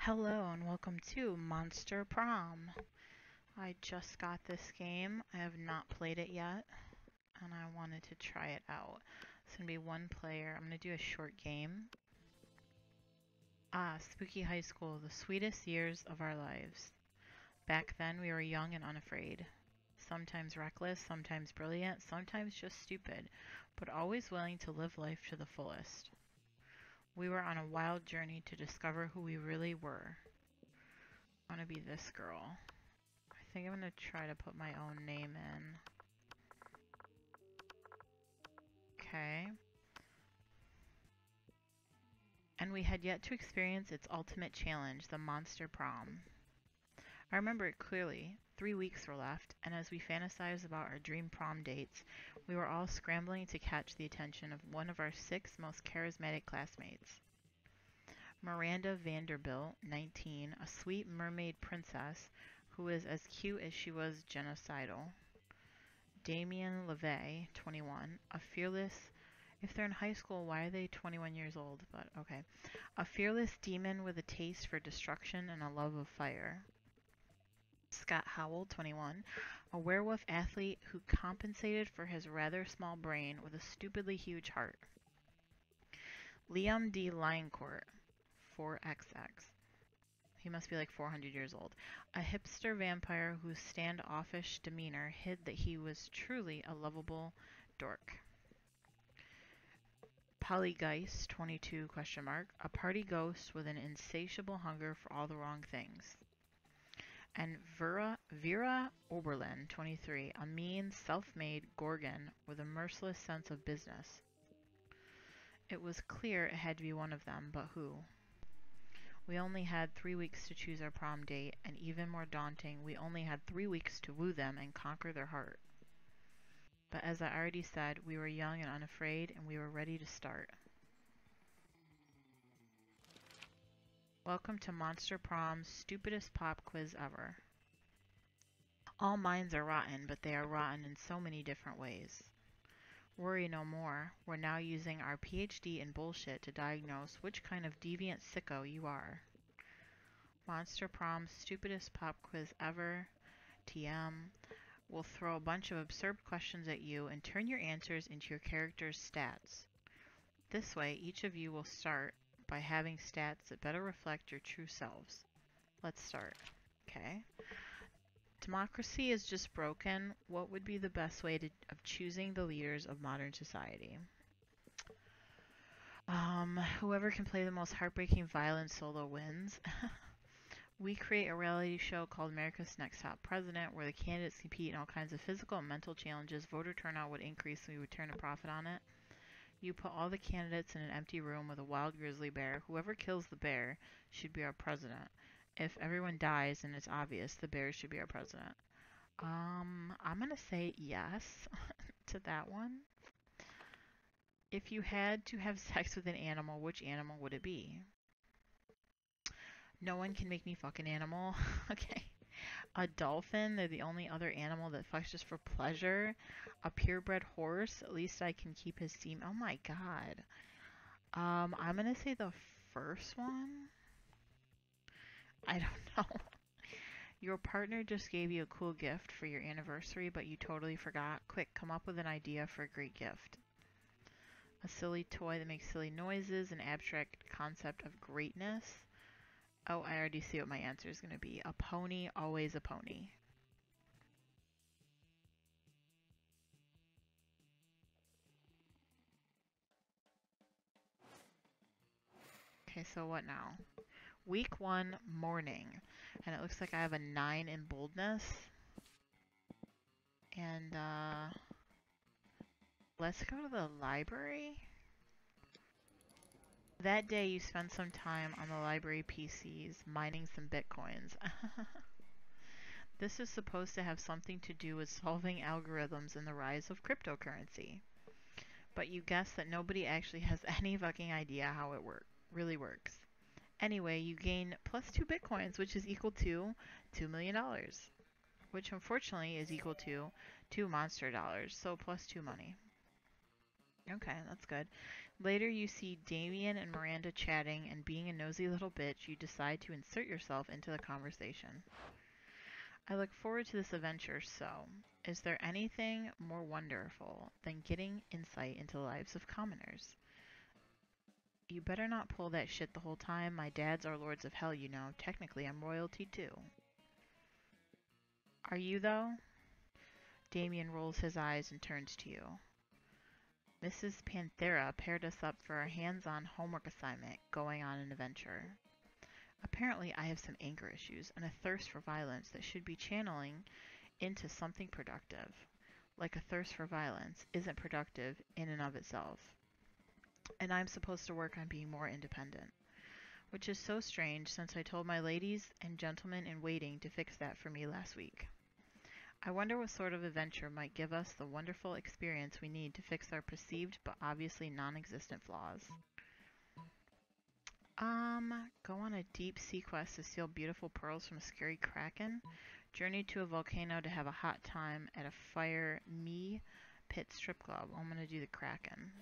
Hello and welcome to Monster Prom. I just got this game. I have not played it yet and I wanted to try it out. It's going to be one player. I'm going to do a short game. Spooky High School, the sweetest years of our lives. Back then we were young and unafraid. Sometimes reckless, sometimes brilliant, sometimes just stupid, but always willing to live life to the fullest. We were on a wild journey to discover who we really were. I want to be this girl. I think I'm gonna try to put my own name in. Okay. And we had yet to experience its ultimate challenge, the Monster Prom. I remember it clearly. 3 weeks were left, and as we fantasized about our dream prom dates, we were all scrambling to catch the attention of one of our 6 most charismatic classmates. Miranda Vanderbilt, 19, a sweet mermaid princess who was as cute as she was genocidal. Damien LeVay, 21, a fearless... If they're in high school, why are they 21 years old? But okay. A fearless demon with a taste for destruction and a love of fire. Scott Howell, 21, a werewolf athlete who compensated for his rather small brain with a stupidly huge heart. Liam D. Lioncourt, 4XX. He must be like 400 years old. A hipster vampire whose standoffish demeanor hid that he was truly a lovable dork. Polygeist, 22, a party ghost with an insatiable hunger for all the wrong things. And Vera Oberlin, 23, a mean, self-made Gorgon with a merciless sense of business. It was clear it had to be one of them, but who? We only had 3 weeks to choose our prom date, and even more daunting, we only had 3 weeks to woo them and conquer their heart. But as I already said, we were young and unafraid, and we were ready to start. Welcome to Monster Prom's stupidest pop quiz ever. All minds are rotten, but they are rotten in so many different ways. Worry no more. We're now using our PhD in bullshit to diagnose which kind of deviant sicko you are. Monster Prom's stupidest pop quiz ever, TM. We'll throw a bunch of absurd questions at you and turn your answers into your character's stats. This way, each of you will start by having stats that better reflect your true selves. Let's start. Okay. Democracy is just broken. What would be the best way of choosing the leaders of modern society? Whoever can play the most heartbreaking violin solo wins. We create a reality show called America's Next Top President where the candidates compete in all kinds of physical and mental challenges. Voter turnout would increase and we would turn a profit on it. You put all the candidates in an empty room with a wild grizzly bear. Whoever kills the bear should be our president. If everyone dies and it's obvious, the bear should be our president. I'm gonna say yes to that one. If you had to have sex with an animal, which animal would it be? No one can make me fuck an animal. Okay. A dolphin, they're the only other animal that fucks just for pleasure. A purebred horse, at least I can keep his semen. Oh my god. I'm gonna say the first one. I don't know. Your partner just gave you a cool gift for your anniversary, but you totally forgot. Quick, come up with an idea for a great gift. A silly toy that makes silly noises, an abstract concept of greatness. Oh, I already see what my answer is going to be. A pony, always a pony. Okay, so what now? Week 1, morning. And it looks like I have a 9 in boldness. And, let's go to the library. That day you spent some time on the library PCs, mining some bitcoins. This is supposed to have something to do with solving algorithms and the rise of cryptocurrency. But you guess that nobody actually has any fucking idea how it really works. Anyway, you gain plus 2 bitcoins, which is equal to $2 million. Which unfortunately is equal to 2 monster dollars, so plus 2 money. Okay, that's good. Later, you see Damien and Miranda chatting, and being a nosy little bitch, you decide to insert yourself into the conversation. I look forward to this adventure, so is there anything more wonderful than getting insight into the lives of commoners? You better not pull that shit the whole time. My dads are lords of hell, you know. Technically, I'm royalty too. Are you, though? Damien rolls his eyes and turns to you. Mrs. Panthera paired us up for a hands-on homework assignment, going on an adventure. Apparently, I have some anger issues and a thirst for violence that should be channeling into something productive. Like a thirst for violence isn't productive in and of itself. And I'm supposed to work on being more independent. Which is so strange since I told my ladies and gentlemen in waiting to fix that for me last week. I wonder what sort of adventure might give us the wonderful experience we need to fix our perceived but obviously non-existent flaws. Go on a deep sea quest to steal beautiful pearls from a scary kraken. Journey to a volcano to have a hot time at a fire me pit strip club. I'm gonna do the kraken.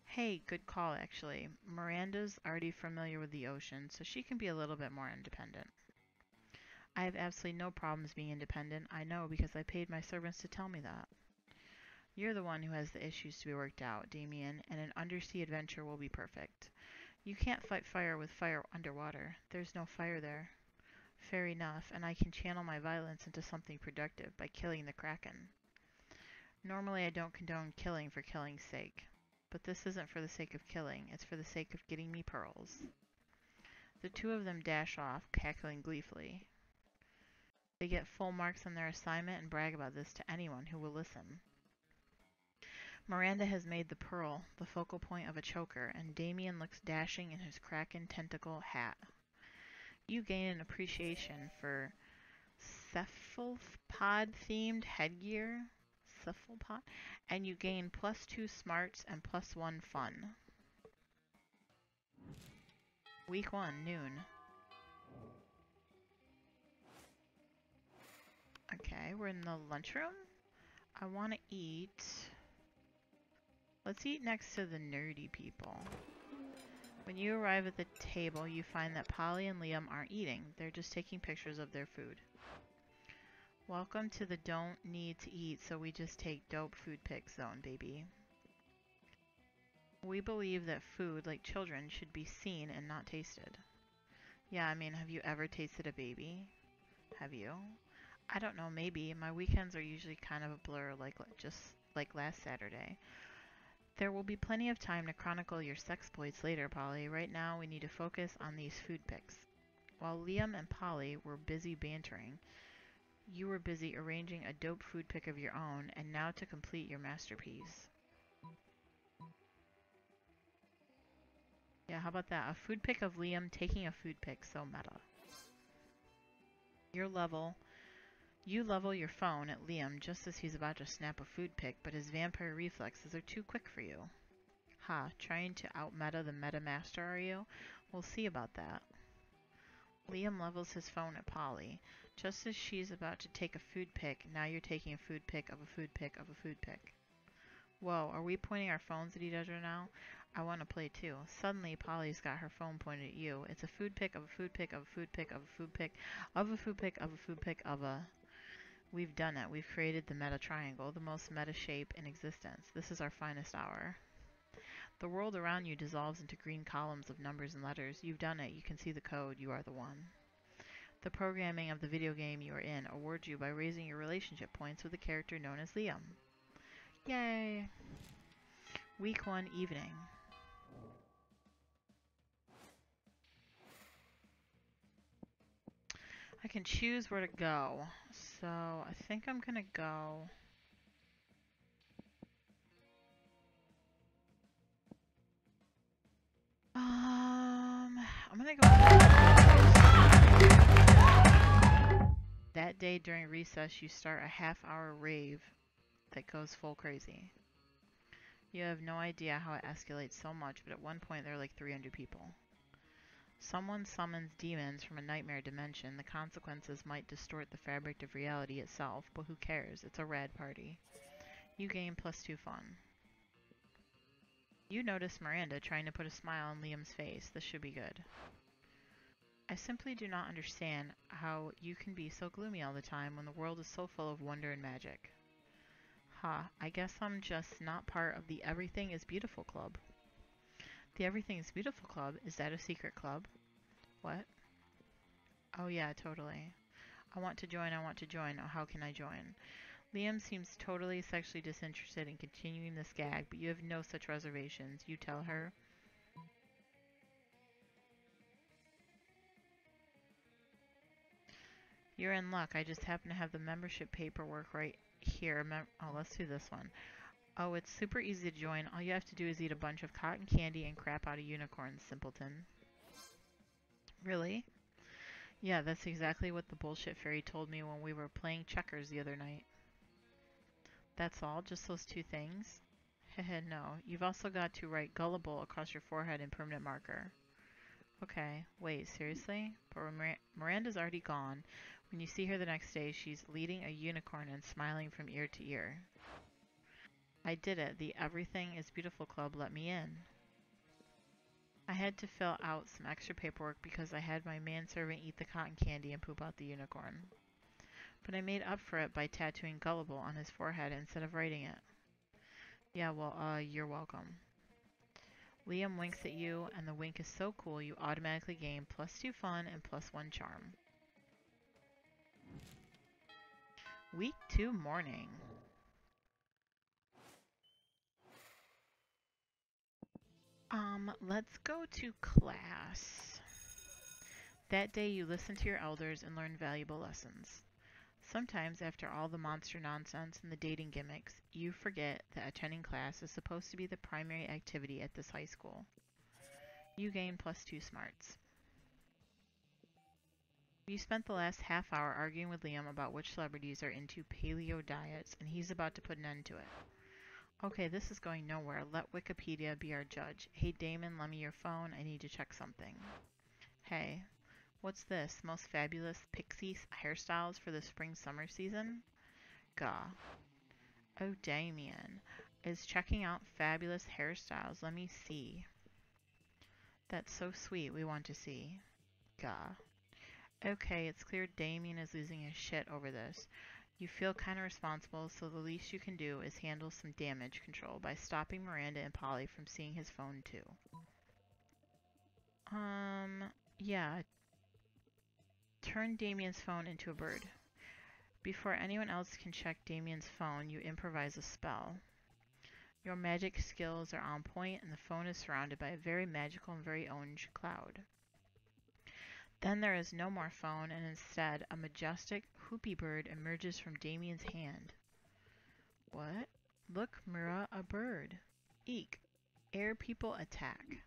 Hey, good call actually. Miranda's already familiar with the ocean, so she can be a little bit more independent. I have absolutely no problems being independent. I know because I paid my servants to tell me that. You're the one who has the issues to be worked out, Damien, and an undersea adventure will be perfect. You can't fight fire with fire underwater. There's no fire there. Fair enough, and I can channel my violence into something productive by killing the kraken. Normally I don't condone killing for killing's sake. But this isn't for the sake of killing, it's for the sake of getting me pearls. The two of them dash off, cackling gleefully. They get full marks on their assignment and brag about this to anyone who will listen. Miranda has made the pearl the focal point of a choker, and Damien looks dashing in his kraken tentacle hat. You gain an appreciation for cephalopod-themed headgear, cephalopod, and you gain +2 smarts and +1 fun. Week 1, noon. Okay, we're in the lunchroom. I want to eat... Let's eat next to the nerdy people. When you arrive at the table, you find that Polly and Liam aren't eating. They're just taking pictures of their food. Welcome to the don't need to eat, so we just take dope food pics zone, baby. We believe that food, like children, should be seen and not tasted. Yeah, I mean, have you ever tasted a baby? Have you? I don't know, maybe. My weekends are usually kind of a blur, just like last Saturday. There will be plenty of time to chronicle your sexploits later, Polly. Right now, we need to focus on these food pics. While Liam and Polly were busy bantering, you were busy arranging a dope food pic of your own, and now to complete your masterpiece. Yeah, how about that? A food pic of Liam taking a food pic, so meta. You level your phone at Liam just as he's about to snap a food pic, but his vampire reflexes are too quick for you. Ha, trying to out-meta the meta master, are you? We'll see about that. Liam levels his phone at Polly. Just as she's about to take a food pic, now you're taking a food pic of a food pic of a food pic. Whoa, are we pointing our phones at each other now? I want to play too. Suddenly, Polly's got her phone pointed at you. It's a food pic of a food pic of a food pic of a food pic of a food pic of a food pic of a... We've done it. We've created the meta triangle, the most meta shape in existence. This is our finest hour. The world around you dissolves into green columns of numbers and letters. You've done it. You can see the code. You are the one. The programming of the video game you are in awards you by raising your relationship points with the character known as Liam. Yay! Week 1 evening. I can choose where to go. So I think I'm gonna go... I'm gonna go... That day during recess, you start a half-hour rave that goes full crazy. You have no idea how it escalates so much, but at one point there are like 300 people. Someone summons demons from a nightmare dimension. The consequences might distort the fabric of reality itself, but who cares? It's a rad party. You gain +2 fun. You notice Miranda trying to put a smile on Liam's face. This should be good. I simply do not understand how you can be so gloomy all the time when the world is so full of wonder and magic. Ha, I guess I'm just not part of the Everything is Beautiful Club. The Everything is Beautiful Club? Is that a secret club? What? Oh yeah, totally. I want to join, I want to join. Oh, how can I join? Liam seems totally sexually disinterested in continuing this gag, but you have no such reservations. You tell her. You're in luck. I just happen to have the membership paperwork right here. Oh, let's do this one. Oh, it's super easy to join. All you have to do is eat a bunch of cotton candy and crap out of unicorns, simpleton. Really? Yeah, that's exactly what the bullshit fairy told me when we were playing checkers the other night. That's all? Just those two things? Heh no. You've also got to write gullible across your forehead in permanent marker. Okay, wait, seriously? But Miranda's already gone. When you see her the next day, she's leading a unicorn and smiling from ear to ear. I did it. The Everything is Beautiful Club let me in. I had to fill out some extra paperwork because I had my manservant eat the cotton candy and poop out the unicorn. But I made up for it by tattooing gullible on his forehead instead of writing it. Yeah, well, you're welcome. Liam winks at you, and the wink is so cool you automatically gain +2 fun and +1 charm. Week 2 morning. Let's go to class. That day you listen to your elders and learn valuable lessons. Sometimes, after all the monster nonsense and the dating gimmicks, you forget that attending class is supposed to be the primary activity at this high school. You gain +2 smarts. You spent the last half hour arguing with Liam about which celebrities are into paleo diets, and he's about to put an end to it. Okay, this is going nowhere. Let Wikipedia be our judge. Hey Damon, lend me your phone. I need to check something. Hey, what's this? Most fabulous pixie hairstyles for the spring-summer season? Gah. Oh, Damien is checking out fabulous hairstyles. Let me see. That's so sweet. We want to see. Gah. Okay, it's clear Damien is losing his shit over this. You feel kind of responsible, so the least you can do is handle some damage control by stopping Miranda and Polly from seeing his phone too. Yeah. Turn Damien's phone into a bird. Before anyone else can check Damien's phone, you improvise a spell. Your magic skills are on point, and the phone is surrounded by a very magical and very orange cloud. Then there is no more phone, and instead, a majestic, hoopy bird emerges from Damien's hand. What? Look, Mira, a bird. Eek. Air people attack.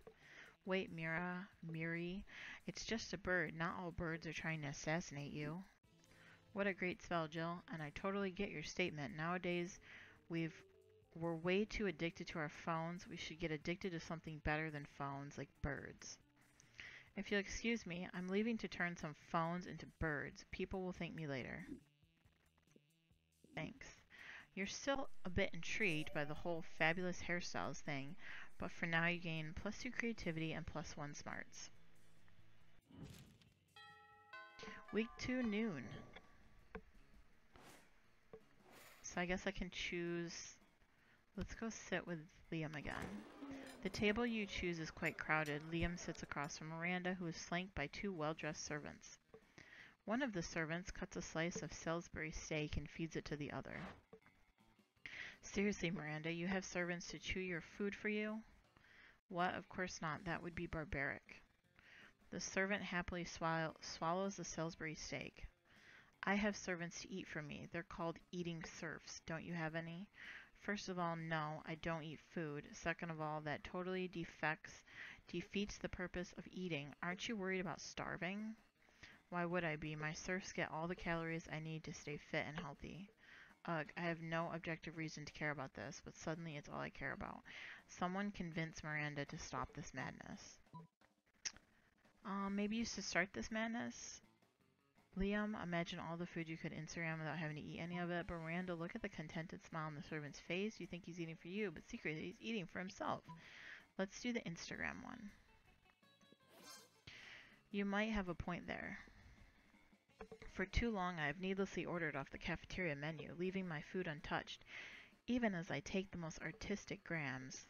Wait, Miri, it's just a bird. Not all birds are trying to assassinate you. What a great spell, Jill, and I totally get your statement. Nowadays, we're way too addicted to our phones. We should get addicted to something better than phones, like birds. If you'll excuse me, I'm leaving to turn some phones into birds. People will thank me later. Thanks. You're still a bit intrigued by the whole fabulous hairstyles thing, but for now you gain +2 creativity and +1 smarts. Week 2 noon. So I guess I can choose. Let's go sit with Liam again. The table you choose is quite crowded. Liam sits across from Miranda, who is flanked by 2 well-dressed servants. One of the servants cuts a slice of Salisbury steak and feeds it to the other. Seriously, Miranda, you have servants to chew your food for you? What? Of course not. That would be barbaric. The servant happily swallows the Salisbury steak. I have servants to eat for me. They're called eating serfs. Don't you have any? First of all, no, I don't eat food. Second of all, that totally defeats the purpose of eating. Aren't you worried about starving? Why would I be? My serfs get all the calories I need to stay fit and healthy. Ugh, I have no objective reason to care about this, but suddenly it's all I care about. Someone convince Miranda to stop this madness. Maybe you should start this madness? Liam, imagine all the food you could Instagram without having to eat any of it. But Miranda, look at the contented smile on the servant's face. You think he's eating for you, but secretly he's eating for himself. Let's do the Instagram one. You might have a point there. For too long I have needlessly ordered off the cafeteria menu, leaving my food untouched, even as I take the most artistic grams.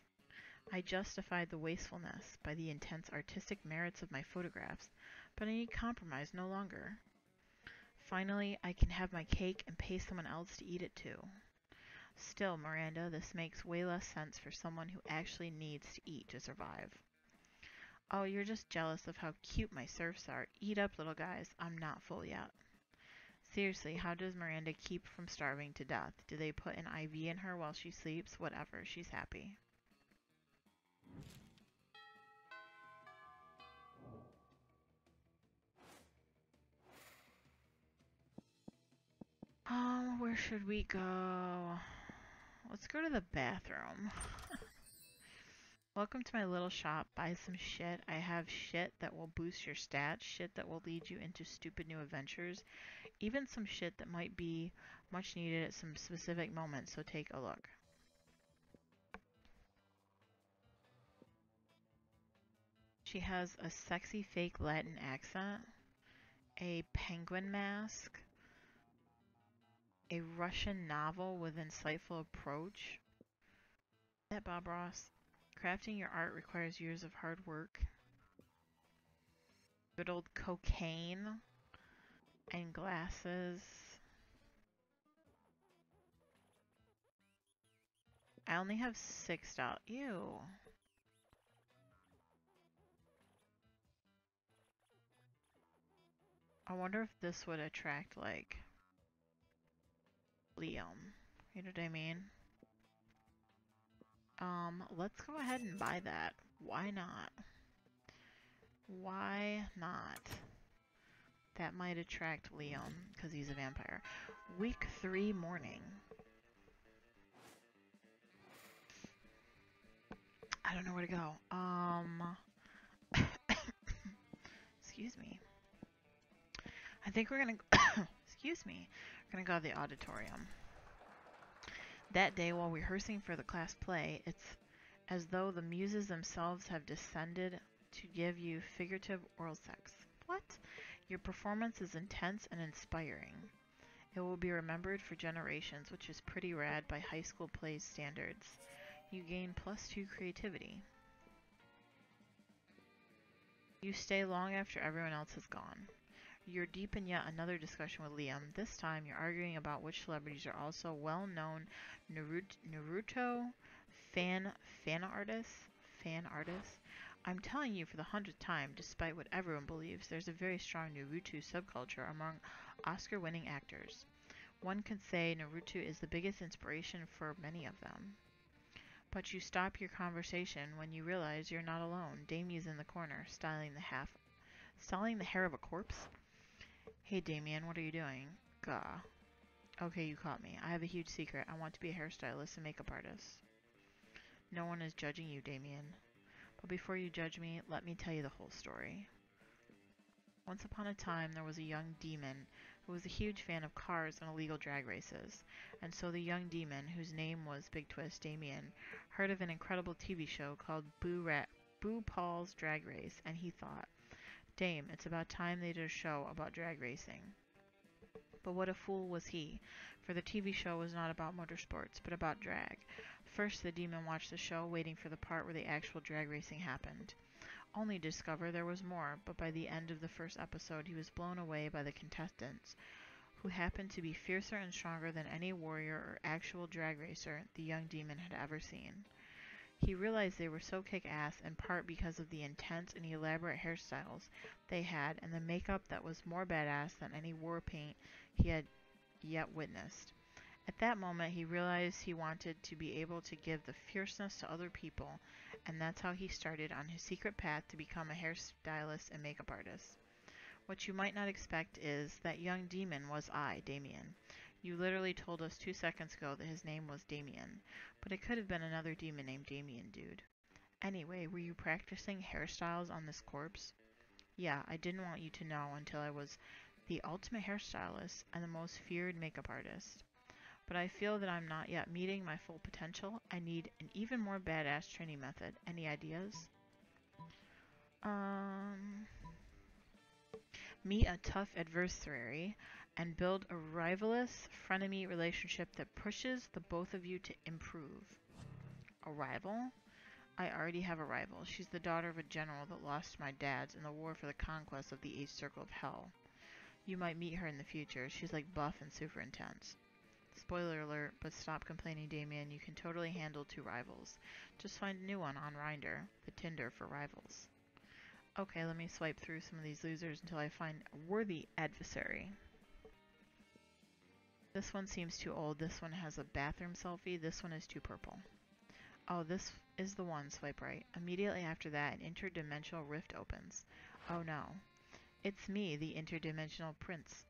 I justified the wastefulness by the intense artistic merits of my photographs, but I need compromise no longer. Finally, I can have my cake and pay someone else to eat it too. Still, Miranda, this makes way less sense for someone who actually needs to eat to survive. Oh, you're just jealous of how cute my serfs are. Eat up, little guys. I'm not full yet. Seriously, how does Miranda keep from starving to death? Do they put an IV in her while she sleeps? Whatever, she's happy. Where should we go? Let's go to the bathroom. Welcome to my little shop. Buy some shit. I have shit that will boost your stats, shit that will lead you into stupid new adventures, even some shit that might be much needed at some specific moments, so take a look. She has a sexy fake Latin accent, a penguin mask, a Russian novel with insightful approach. That Bob Ross. Crafting your art requires years of hard work. Good old cocaine and glasses. I only have $6. Ew. I wonder if this would attract, like, Liam. You know what I mean? Let's go ahead and buy that. Why not? Why not? That might attract Liam, because he's a vampire. Week 3 morning. I don't know where to go. Excuse me. I think we're gonna, excuse me, we're gonna go to the auditorium. That day, while rehearsing for the class play, it's as though the muses themselves have descended to give you figurative oral sex. What? Your performance is intense and inspiring. It will be remembered for generations, which is pretty rad by high school plays standards. You gain +2 creativity. You stay long after everyone else has gone. You're deep in yet another discussion with Liam. This time you're arguing about which celebrities are also well-known Naruto fan artists. I'm telling you for the 100th time, despite what everyone believes, there's a very strong Naruto subculture among Oscar-winning actors. One could say Naruto is the biggest inspiration for many of them. But you stop your conversation when you realize you're not alone. Damien's in the corner, styling the hair of a corpse. Hey Damien, what are you doing? Gah. Okay, you caught me. I have a huge secret. I want to be a hairstylist and makeup artist. No one is judging you, Damien. But before you judge me, let me tell you the whole story. Once upon a time, there was a young demon who was a huge fan of cars and illegal drag races. And so the young demon, whose name was Big Twist Damien, heard of an incredible TV show called Boo Paul's Drag Race, and he thought, Dame, it's about time they did a show about drag racing. But what a fool was he, for the TV show was not about motorsports, but about drag. First the demon watched the show, waiting for the part where the actual drag racing happened. Only to discover there was more, but by the end of the first episode he was blown away by the contestants, who happened to be fiercer and stronger than any warrior or actual drag racer the young demon had ever seen. He realized they were so kick-ass in part because of the intense and elaborate hairstyles they had and the makeup that was more badass than any war paint he had yet witnessed. At that moment, he realized he wanted to be able to give the fierceness to other people, and that's how he started on his secret path to become a hairstylist and makeup artist. What you might not expect is that young demon was I, Damien. You literally told us 2 seconds ago that his name was Damien, but it could have been another demon named Damien, dude. Anyway, were you practicing hairstyles on this corpse? Yeah, I didn't want you to know until I was the ultimate hairstylist and the most feared makeup artist. but I feel that I'm not yet meeting my full potential. I need an even more badass training method. Any ideas? Um, Meet a tough adversary and build a rivalous frenemy relationship that pushes the both of you to improve. A rival? I already have a rival. She's the daughter of a general that lost to my dad's in the war for the conquest of the 8th Circle of Hell. You might meet her in the future. She's like buff and super intense. Spoiler alert, but stop complaining, Damien. You can totally handle 2 rivals. Just find a new one on Grindr, the Tinder for rivals. Okay, let me swipe through some of these losers until I find a worthy adversary. This one seems too old. This one has a bathroom selfie. This one is too purple. Oh, this is the one. Swipe right. Immediately after that, an interdimensional rift opens. Oh no. It's me, the interdimensional prince.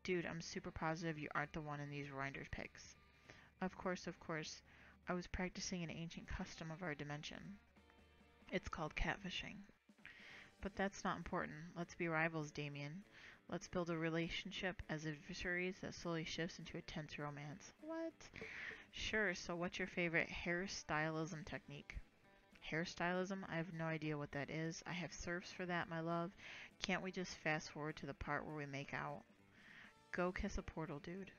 Dude, I'm super positive you aren't the one in these Grindr pics. Of course, of course. I was practicing an ancient custom of our dimension. It's called catfishing. But that's not important. Let's be rivals, Damien. Let's build a relationship as adversaries that slowly shifts into a tense romance. What? Sure, so what's your favorite hairstylism technique? Hairstylism? I have no idea what that is. I have serfs for that, my love. Can't we just fast forward to the part where we make out? Go kiss a portal, dude.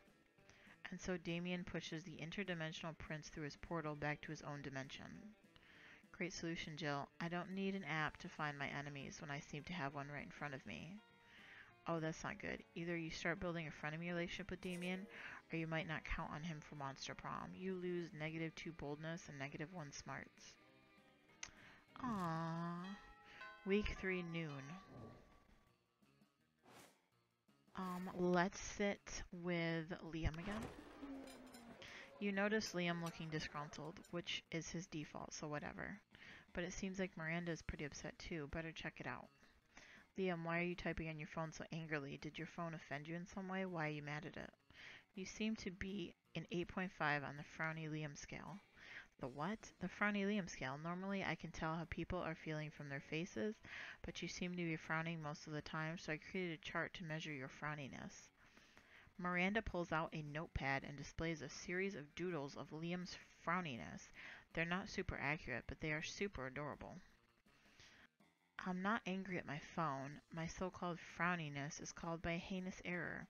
And so Damien pushes the interdimensional prince through his portal back to his own dimension. Great solution, Jill. I don't need an app to find my enemies when I seem to have one right in front of me. Oh, that's not good. Either you start building a frenemy relationship with Damien, or you might not count on him for Monster Prom. You lose -2 boldness and -1 smarts. Aww. Week 3 noon. Let's sit with Liam again. You notice Liam looking disgruntled, which is his default, so whatever. But it seems like Miranda's pretty upset too. Better check it out. Liam, why are you typing on your phone so angrily? Did your phone offend you in some way? Why are you mad at it? You seem to be an 8.5 on the Frowny Liam scale. The what? The Frowny Liam scale. Normally I can tell how people are feeling from their faces, but you seem to be frowning most of the time, so I created a chart to measure your frowniness. Miranda pulls out a notepad and displays a series of doodles of Liam's frowniness. They're not super accurate, but they are super adorable. I'm not angry at my phone. My so-called frowniness is caused by a heinous error.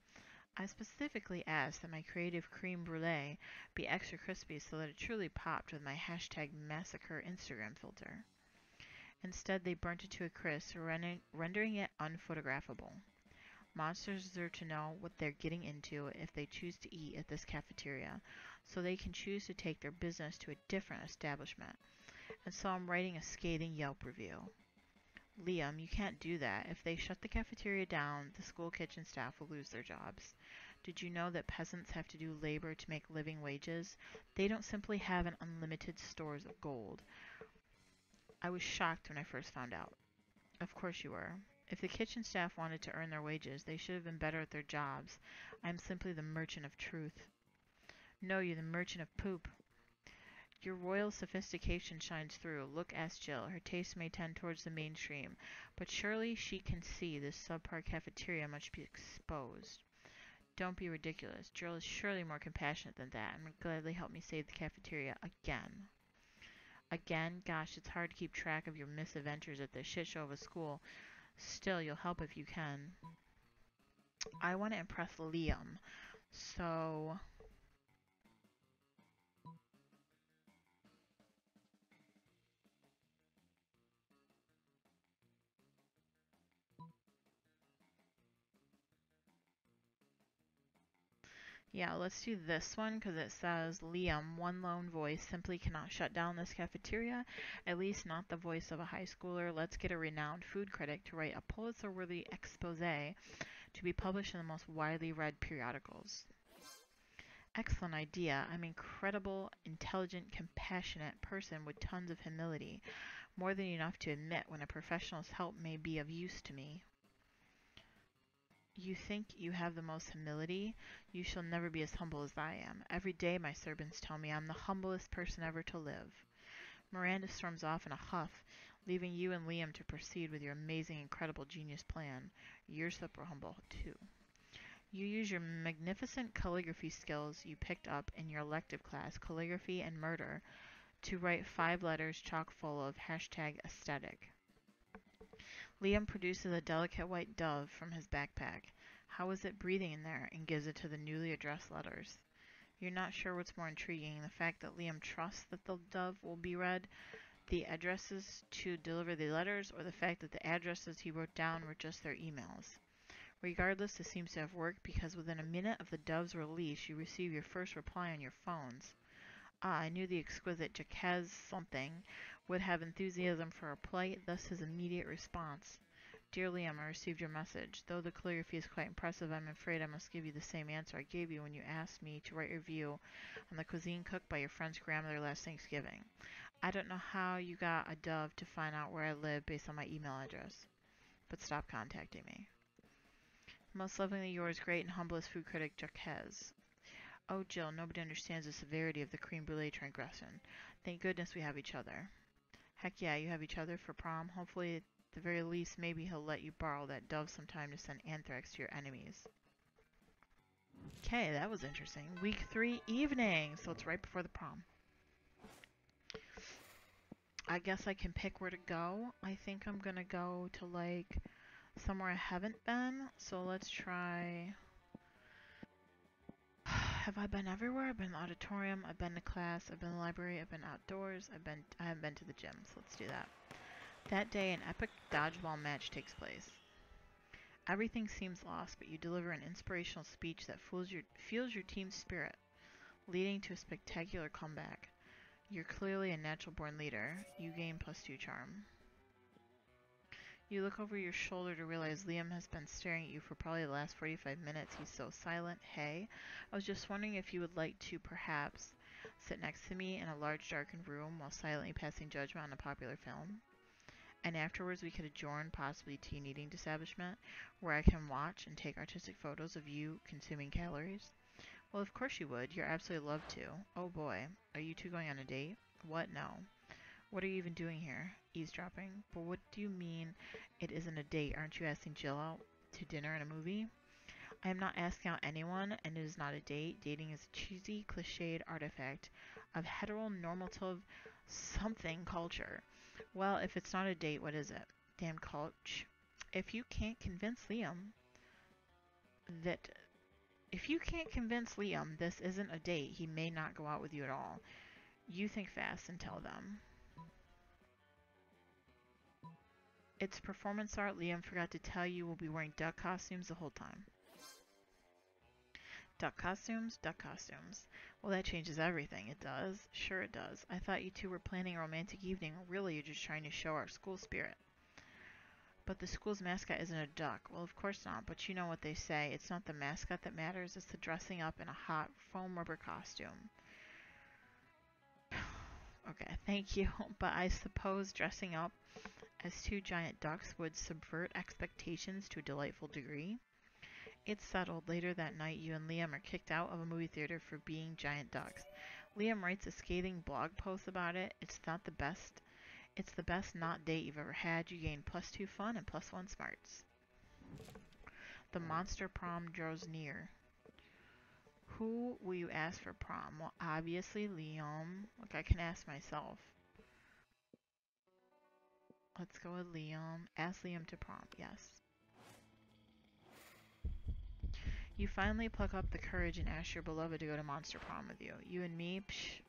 I specifically asked that my creative creme brulee be extra crispy so that it truly popped with my #massacre Instagram filter. Instead, they burnt it to a crisp, rendering it unphotographable. Monsters deserve to know what they're getting into if they choose to eat at this cafeteria, so they can choose to take their business to a different establishment. And so I'm writing a scathing Yelp review. Liam, you can't do that. If they shut the cafeteria down, the school kitchen staff will lose their jobs. Did you know that peasants have to do labor to make living wages? They don't simply have an unlimited stores of gold. I was shocked when I first found out. Of course you were. If the kitchen staff wanted to earn their wages, they should have been better at their jobs. I'm simply the merchant of truth. No, you're the merchant of poop. Your royal sophistication shines through. Look, asked Jill. Her taste may tend towards the mainstream, but surely she can see this subpar cafeteria must be exposed. Don't be ridiculous. Jill is surely more compassionate than that and would gladly help me save the cafeteria again. Again? Gosh, it's hard to keep track of your misadventures at the shit show of a school. Still, you'll help if you can. I want to impress Liam, so... Yeah, let's do this one because it says, Liam, one lone voice simply cannot shut down this cafeteria, at least not the voice of a high schooler. Let's get a renowned food critic to write a Pulitzer-worthy expose to be published in the most widely read periodicals. Excellent idea. I'm an incredible, intelligent, compassionate person with tons of humility, more than enough to admit when a professional's help may be of use to me. You think you have the most humility? You shall never be as humble as I am. Every day my servants tell me I'm the humblest person ever to live. Miranda storms off in a huff, leaving you and Liam to proceed with your amazing, incredible genius plan. You're super humble, too. You use your magnificent calligraphy skills you picked up in your elective class, calligraphy and murder, to write 5 letters chock full of hashtag aesthetic. Liam produces a delicate white dove from his backpack. How is it breathing in there? And gives it to the newly addressed letters. You're not sure what's more intriguing, the fact that Liam trusts that the dove will be read, the addresses to deliver the letters, or the fact that the addresses he wrote down were just their emails. Regardless, this seems to have worked because within a minute of the dove's release, you receive your first reply on your phones. Ah, I knew the exquisite Jacques something would have enthusiasm for our plight, thus his immediate response. Dear Liam, I received your message. Though the calligraphy is quite impressive, I'm afraid I must give you the same answer I gave you when you asked me to write your review on the cuisine cooked by your friend's grandmother last Thanksgiving. I don't know how you got a dove to find out where I live based on my email address, but stop contacting me. Most lovingly yours, great and humblest food critic, Jacques. Oh, Jill, nobody understands the severity of the creme brulee transgression. Thank goodness we have each other. Heck yeah, you have each other for prom. Hopefully, at the very least, maybe he'll let you borrow that dove sometime to send anthrax to your enemies. Okay, that was interesting. Week 3 evening, so it's right before the prom. I guess I can pick where to go. I think I'm gonna go to, like, somewhere I haven't been. So let's try... Have I been everywhere? I've been in the auditorium, I've been to class, I've been in the library, I've been outdoors, I haven't been to the gym, so let's do that. That day, an epic dodgeball match takes place. Everything seems lost, but you deliver an inspirational speech that fuels your team's spirit, leading to a spectacular comeback. You're clearly a natural-born leader. You gain +2 charm. You look over your shoulder to realize Liam has been staring at you for probably the last 45 minutes. He's so silent. Hey, I was just wondering if you would like to perhaps sit next to me in a large darkened room while silently passing judgment on a popular film. And afterwards we could adjourn possibly to an eating establishment where I can watch and take artistic photos of you consuming calories. Well, of course you would. You're absolutely love to. Oh boy, are you two going on a date? What? No. What are you even doing here? Eavesdropping? But what do you mean it isn't a date? Aren't you asking Jill out to dinner and a movie? I am not asking out anyone, and it is not a date. Dating is a cheesy, cliched artifact of heteronormative something culture. Well, if it's not a date, what is it? Damn coach. If you can't convince Liam that if you can't convince Liam this isn't a date, he may not go out with you at all. You think fast and tell them. It's performance art. Liam forgot to tell you we'll be wearing duck costumes the whole time. Duck costumes? Duck costumes. Well, that changes everything. It does. Sure it does. I thought you two were planning a romantic evening. Really, you're just trying to show our school spirit. But the school's mascot isn't a duck. Well, of course not, but you know what they say. It's not the mascot that matters, it's the dressing up in a hot foam rubber costume. Okay, thank you. But I suppose dressing up as 2 giant ducks would subvert expectations to a delightful degree. It's settled. Later that night, you and Liam are kicked out of a movie theater for being giant ducks. Liam writes a scathing blog post about it. It's the best not date you've ever had. You gain +2 fun and +1 smarts. The monster prom draws near. Who will you ask for prom? Well, obviously Liam. Look, I can ask myself. Let's go with Liam. Ask Liam to prom. Yes. You finally pluck up the courage and ask your beloved to go to monster prom with you. You and me? Psh.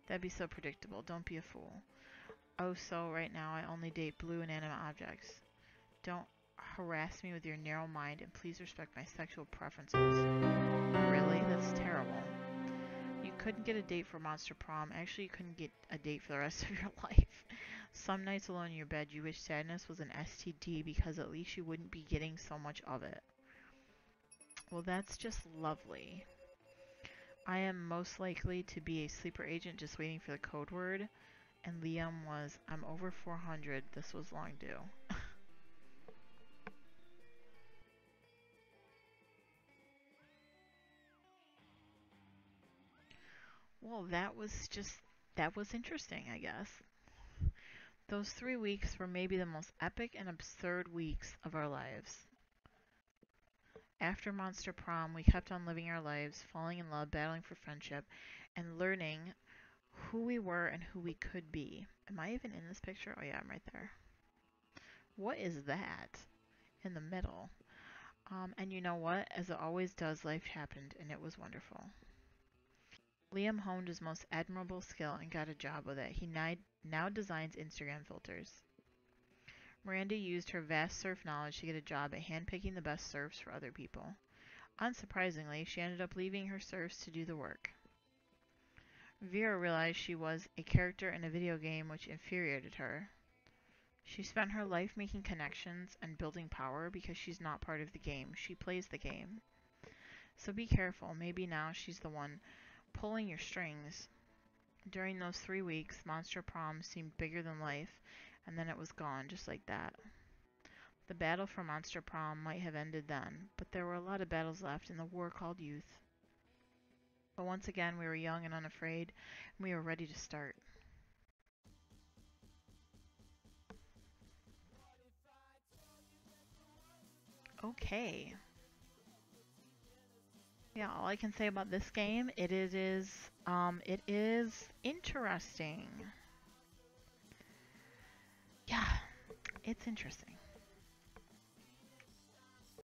That'd be so predictable. Don't be a fool. Oh, so right now I only date blue inanimate objects. Don't harass me with your narrow mind and please respect my sexual preferences. Really? That's terrible. You couldn't get a date for monster prom. Actually, you couldn't get a date for the rest of your life. Some nights alone in your bed you wish sadness was an STD because at least you wouldn't be getting so much of it. Well, that's just lovely. I am most likely to be a sleeper agent just waiting for the code word. And Liam was, I'm over 400, this was long due. Well, that was interesting, I guess. Those 3 weeks were maybe the most epic and absurd weeks of our lives. After Monster Prom, we kept on living our lives, falling in love, battling for friendship, and learning who we were and who we could be. Am I even in this picture? Oh yeah, I'm right there. What is that in the middle? And you know what? As it always does, life happened, and it was wonderful. Liam honed his most admirable skill and got a job with it. He now designs Instagram filters. Miranda used her vast surf knowledge to get a job at handpicking the best surfs for other people. Unsurprisingly, she ended up leaving her surfs to do the work. Vera realized she was a character in a video game which infuriated her. She spent her life making connections and building power because she's not part of the game. She plays the game. So be careful. Maybe now she's the one pulling your strings. During those 3 weeks, Monster Prom seemed bigger than life, and then it was gone, just like that. The battle for Monster Prom might have ended then, but there were a lot of battles left in the war called youth. But once again, we were young and unafraid, and we were ready to start. Okay. Yeah, all I can say about this game, it is interesting. Yeah, it's interesting.